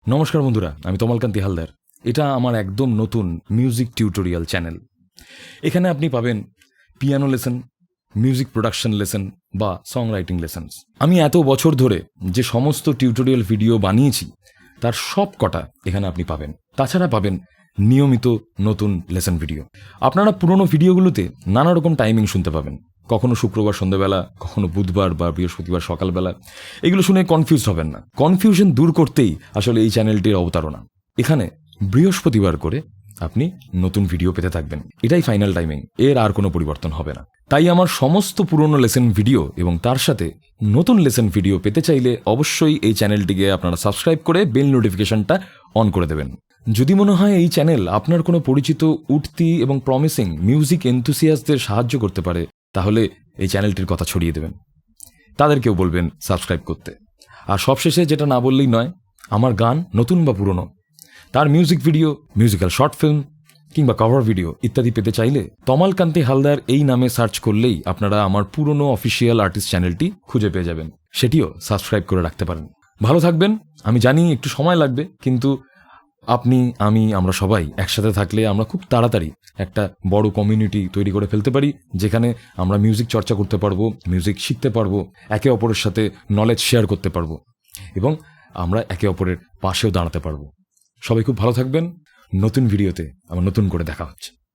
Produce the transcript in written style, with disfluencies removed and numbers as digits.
নমস্কার বন্ধুরা, আমি তমালকান্তি হালদার। এটা আমার একদম নতুন মিউজিক টিউটোরিয়াল চ্যানেল। এখানে আপনি পাবেন piano lesson, music production lesson বা সং রাইটিং লেসনস। আমি এত বছর ধরে যে সমস্ত টিউটোরিয়াল ভিডিও বানিয়েছি তার সব কটা এখানে আপনি পাবেন। তাছাড়া পাবেন নিয়মিত নতুন লেসন ভিডিও। আপনারা পুরনো ভিডিওগুলোতে নানা রকম টাইমিং শুনতে পাবেন, কখনো শুক্রবার সন্ধ্যাবেলা, কখনো বুধবার বা বৃহস্পতিবার সকালবেলা। এগুলো শুনে কনফিউজ হবেন না। কনফিউশন দূর করতেই আসলে এই চ্যানেলটির অবতারণা। এখানে বৃহস্পতিবার করে আপনি নতুন ভিডিও পেতে থাকবেন। এটাই ফাইনাল টাইমিং, এর আর কোনো পরিবর্তন হবে না। তাই আমার সমস্ত পুরনো লেসন ভিডিও এবং তার সাথে নতুন লেসন ভিডিও পেতে চাইলে অবশ্যই এই চ্যানেলটিকে আপনারা সাবস্ক্রাইব করে বেল নোটিফিকেশনটা অন করে দেবেন। যদি মনে হয় এই চ্যানেল আপনার কোনো পরিচিত উঠতি এবং প্রমিসিং মিউজিক এনথুসিয়াসদের সাহায্য করতে পারে, তাহলে এই চ্যানেলটির কথা ছড়িয়ে দেবেন, তাদেরকেও বলবেন সাবস্ক্রাইব করতে। আর সবশেষে যেটা না বললেই নয়, আমার গান নতুন বা পুরনো, তার music video, musical short film কিংবা কভার ভিডিও ইত্যাদি পেতে চাইলে তমালকান্তি হালদার এই নামে সার্চ করলেই আপনারা আমার পুরনো অফিসিয়াল আর্টিস্ট চ্যানেলটি খুঁজে পেয়ে যাবেন। সেটিও সাবস্ক্রাইব করে রাখতে পারেন। ভালো থাকবেন। আমি জানি একটু সময় লাগবে, কিন্তু আপনি, আমরা সবাই একসাথে থাকলে আমরা খুব তাড়াতাড়ি একটা বড় কমিউনিটি তৈরি করে ফেলতে পারি, যেখানে আমরা মিউজিক চর্চা করতে পারবো, মিউজিক শিখতে পারবো, একে অপরের সাথে নলেজ শেয়ার করতে পারবো এবং আমরা একে অপরের পাশেও দাঁড়াতে পারবো। সবাই খুব ভালো থাকবেন। নতুন ভিডিওতে আবার নতুন করে দেখা হচ্ছে।